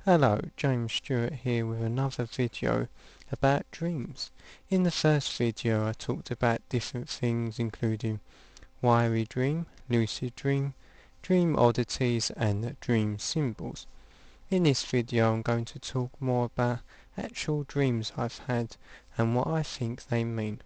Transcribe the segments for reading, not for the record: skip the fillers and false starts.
Hello, James Stewart here with another video about dreams. In the first video I talked about different things including why we dream, lucid dream, dream oddities and dream symbols. In this video I'm going to talk more about actual dreams I've had and what I think they mean.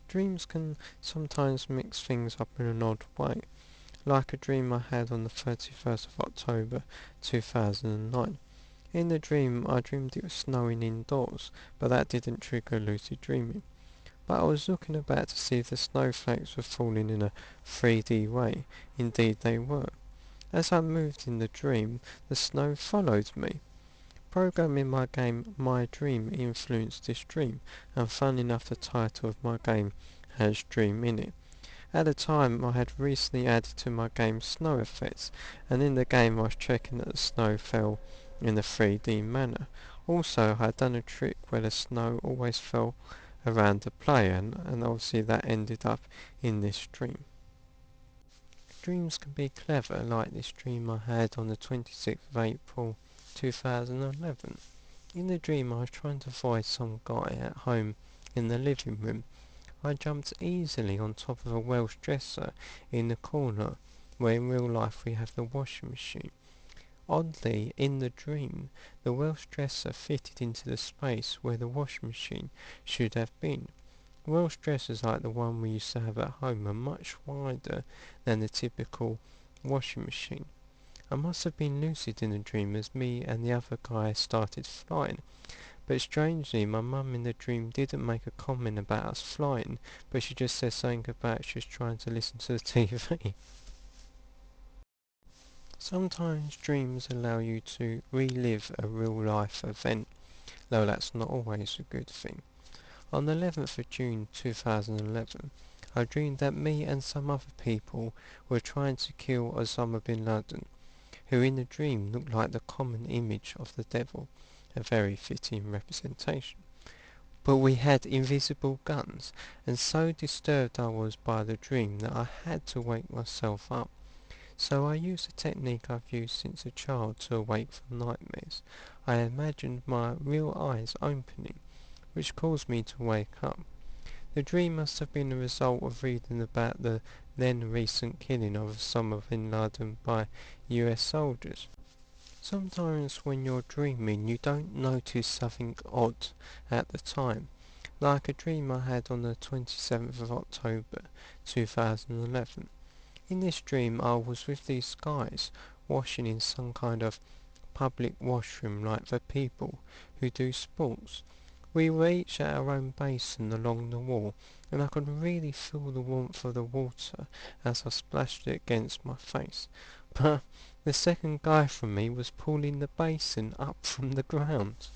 Dreams can sometimes mix things up in an odd way, like a dream I had on the 31st of October 2009. In the dream, I dreamed it was snowing indoors, but that didn't trigger lucid dreaming. But I was looking about to see if the snowflakes were falling in a 3D way. Indeed they were. As I moved in the dream, the snow followed me. Programming my game My Dream influenced this dream, and fun enough the title of my game has dream in it. At the time I had recently added to my game snow effects, and in the game I was checking that the snow fell in a 3D manner. Also I had done a trick where the snow always fell around the player, and obviously that ended up in this dream. Dreams can be clever, like this dream I had on the 26th of April 2011. In the dream I was trying to avoid some guy at home in the living room. I jumped easily on top of a Welsh dresser in the corner, where in real life we have the washing machine. Oddly, in the dream, the Welsh dresser fitted into the space where the washing machine should have been. Welsh dressers like the one we used to have at home are much wider than the typical washing machine. I must have been lucid in the dream as me and the other guy started flying. But strangely, my mum in the dream didn't make a comment about us flying, but she just said something about she was trying to listen to the TV. Sometimes dreams allow you to relive a real-life event, though that's not always a good thing. On the 11th of June 2011, I dreamed that me and some other people were trying to kill Osama bin Laden, who in the dream looked like the common image of the devil, a very fitting representation. But we had invisible guns, and so disturbed I was by the dream that I had to wake myself up. So I used a technique I've used since a child to awake from nightmares. I imagined my real eyes opening, which caused me to wake up. The dream must have been a result of reading about the then recent killing of Osama bin Laden by US soldiers. Sometimes when you're dreaming you don't notice something odd at the time, like a dream I had on the 27th of October 2011. In this dream I was with these guys washing in some kind of public washroom like the people who do sports. We were each at our own basin along the wall, and I could really feel the warmth of the water as I splashed it against my face. But the second guy from me was pulling the basin up from the ground.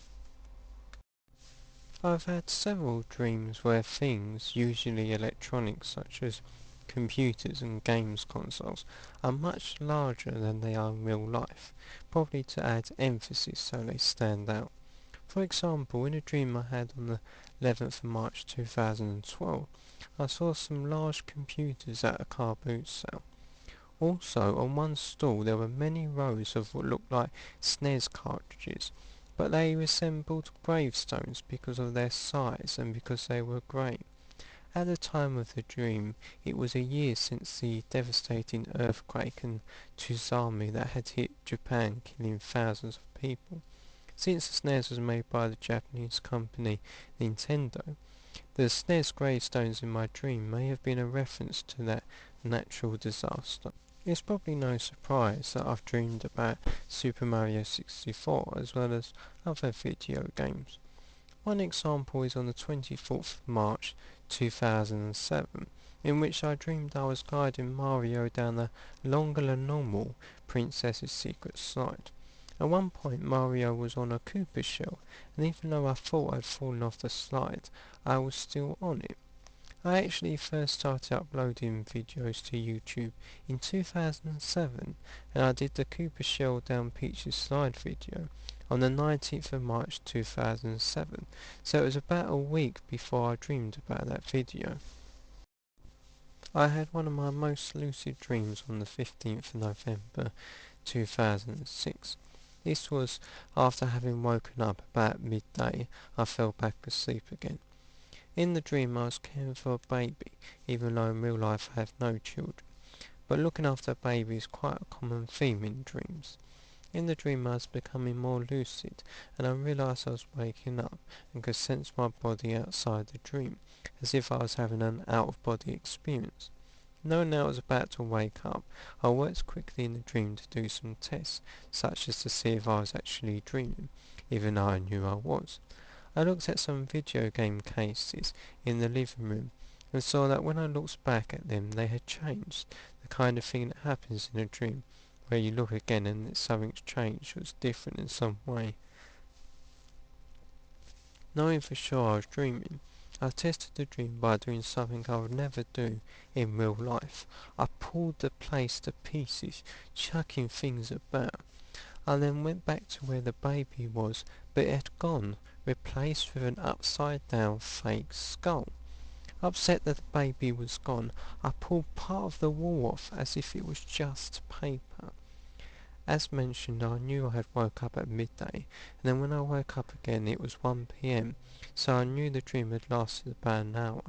I've had several dreams where things, usually electronic such as computers and games consoles, are much larger than they are in real life, probably to add emphasis so they stand out. For example, in a dream I had on the 11th of March 2012, I saw some large computers at a car boot sale. Also, on one stall there were many rows of what looked like SNES cartridges, but they resembled gravestones because of their size and because they were grey. At the time of the dream, it was a year since the devastating earthquake and tsunami that had hit Japan, killing thousands of people. Since the SNES was made by the Japanese company Nintendo, the SNES gravestones in my dream may have been a reference to that natural disaster. It's probably no surprise that I've dreamed about Super Mario 64 as well as other video games. One example is on the 24th of March 2007, in which I dreamed I was guiding Mario down the longer than normal Princess's Secret slide. At one point Mario was on a Koopa shell, and even though I thought I'd fallen off the slide, I was still on it. I actually first started uploading videos to YouTube in 2007, and I did the Cooper Shell down Peach's slide video on the 19th of March 2007, so it was about a week before I dreamed about that video. I had one of my most lucid dreams on the 15th of November 2006. This was after having woken up about midday. I fell back asleep again. In the dream I was caring for a baby, even though in real life I have no children. But looking after a baby is quite a common theme in dreams. In the dream I was becoming more lucid, and I realised I was waking up and could sense my body outside the dream, as if I was having an out-of-body experience. Knowing that I was about to wake up, I worked quickly in the dream to do some tests, such as to see if I was actually dreaming, even though I knew I was. I looked at some video game cases in the living room and saw that when I looked back at them they had changed, the kind of thing that happens in a dream, where you look again and something's changed or it's different in some way. Knowing for sure I was dreaming, I tested the dream by doing something I would never do in real life. I pulled the place to pieces, chucking things about. I then went back to where the baby was, but it had gone, replaced with an upside down fake skull. Upset that the baby was gone, I pulled part of the wall off as if it was just paper. As mentioned, I knew I had woke up at midday, and then when I woke up again it was 1 p.m, so I knew the dream had lasted about an hour.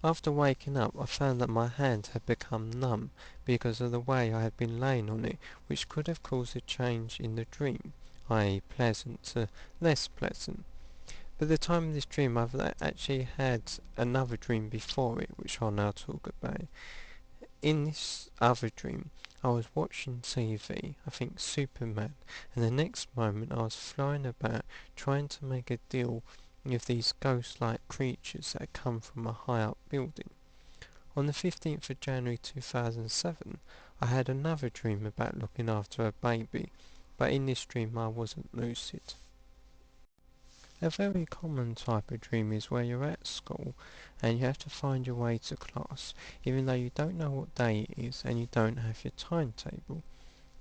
After waking up, I found that my hand had become numb because of the way I had been laying on it, which could have caused a change in the dream, i.e. pleasant to less pleasant. But at the time of this dream, I've actually had another dream before it, which I'll now talk about. In this other dream, I was watching TV, I think Superman, and the next moment I was flying about trying to make a deal with these ghost-like creatures that had come from a high-up building. On the 15th of January 2007, I had another dream about looking after a baby, but in this dream I wasn't lucid. A very common type of dream is where you're at school and you have to find your way to class, even though you don't know what day it is and you don't have your timetable.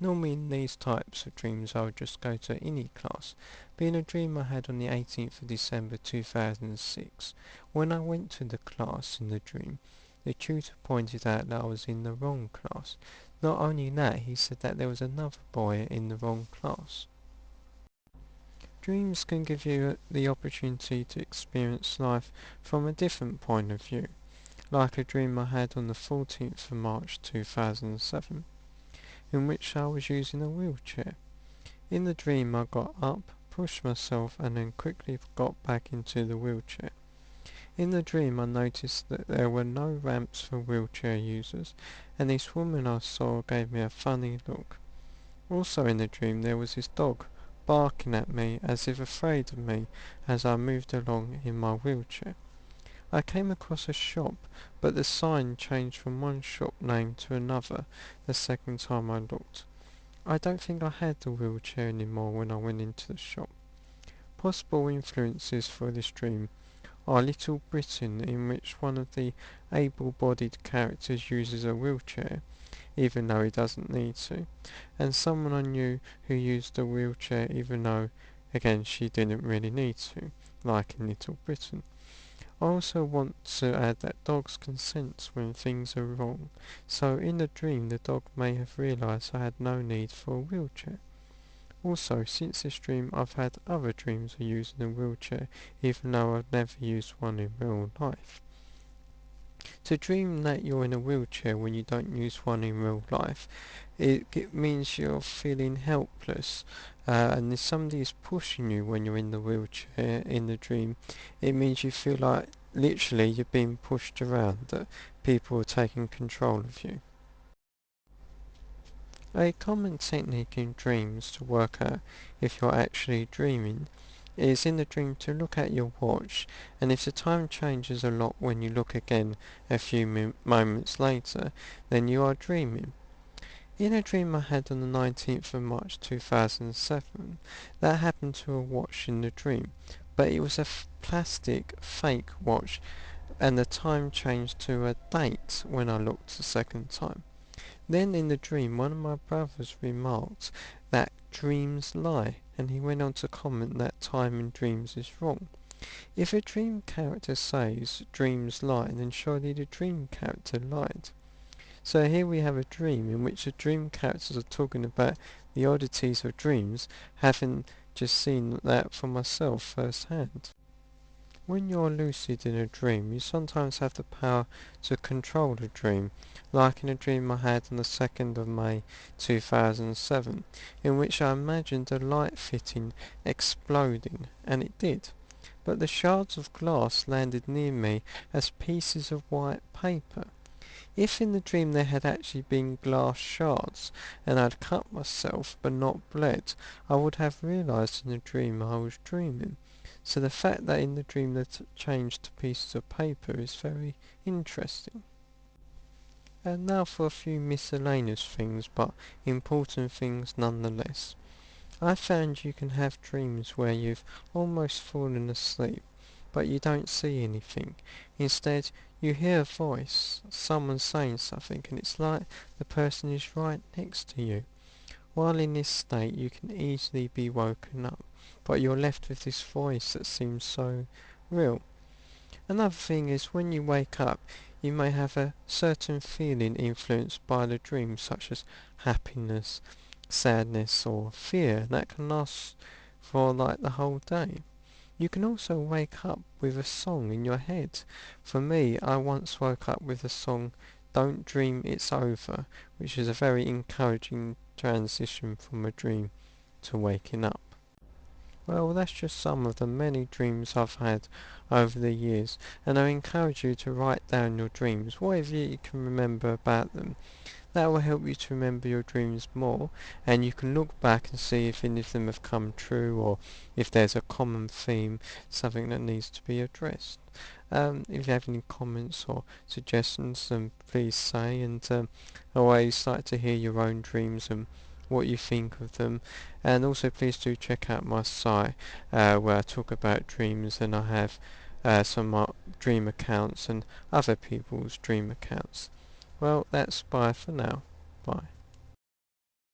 Normally in these types of dreams I would just go to any class, but in a dream I had on the 18th of December 2006, when I went to the class in the dream, the tutor pointed out that I was in the wrong class. Not only that, he said that there was another boy in the wrong class. Dreams can give you the opportunity to experience life from a different point of view, like a dream I had on the 14th of March 2007, in which I was using a wheelchair. In the dream I got up, pushed myself and then quickly got back into the wheelchair. In the dream I noticed that there were no ramps for wheelchair users, and this woman I saw gave me a funny look. Also in the dream there was this dog barking at me as if afraid of me as I moved along in my wheelchair. I came across a shop, but the sign changed from one shop name to another the second time I looked. I don't think I had the wheelchair anymore when I went into the shop. Possible influences for this dream are Little Britain, in which one of the able-bodied characters uses a wheelchair, even though he doesn't need to, and someone I knew who used a wheelchair even though, again, she didn't really need to, like in Little Britain. I also want to add that dogs can sense when things are wrong, so in the dream the dog may have realised I had no need for a wheelchair. Also, since this dream I've had other dreams of using a wheelchair, even though I've never used one in real life. To dream that you're in a wheelchair when you don't use one in real life, it means you're feeling helpless, and if somebody is pushing you when you're in the wheelchair in the dream, it means you feel like literally you're being pushed around, that people are taking control of you. A common technique in dreams to work out if you're actually dreaming is in the dream to look at your watch, and if the time changes a lot when you look again a few moments later, then you are dreaming. In a dream I had on the 19th of March 2007, that happened to a watch in the dream, but it was a plastic fake watch, and the time changed to a date when I looked the second time. Then in the dream one of my brothers remarked that dreams lie, and he went on to comment that time in dreams is wrong. If a dream character says dreams lie, then surely the dream character lied. So here we have a dream in which the dream characters are talking about the oddities of dreams, having just seen that for myself firsthand. When you're lucid in a dream, you sometimes have the power to control the dream, like in a dream I had on the 2nd of May 2007, in which I imagined a light fitting exploding, and it did. But the shards of glass landed near me as pieces of white paper. If in the dream there had actually been glass shards, and I'd cut myself but not bled, I would have realised in the dream I was dreaming. So the fact that in the dream they changed to pieces of paper is very interesting. And now for a few miscellaneous things, but important things nonetheless. I found you can have dreams where you've almost fallen asleep, but you don't see anything. Instead, you hear a voice, someone saying something, and it's like the person is right next to you. While in this state, you can easily be woken up, but you're left with this voice that seems so real. Another thing is when you wake up, you may have a certain feeling influenced by the dream, such as happiness, sadness, or fear, that can last for like the whole day. You can also wake up with a song in your head. For me, I once woke up with the song Don't Dream It's Over, which is a very encouraging transition from a dream to waking up. Well, that's just some of the many dreams I've had over the years, and I encourage you to write down your dreams, whatever you can remember about them. That will help you to remember your dreams more, and you can look back and see if any of them have come true, or if there's a common theme, something that needs to be addressed. If you have any comments or suggestions, then please say, and I always like to hear your own dreams and what you think of them. And also please do check out my site where I talk about dreams, and I have some dream accounts and other people's dream accounts. Well, that's bye for now. Bye.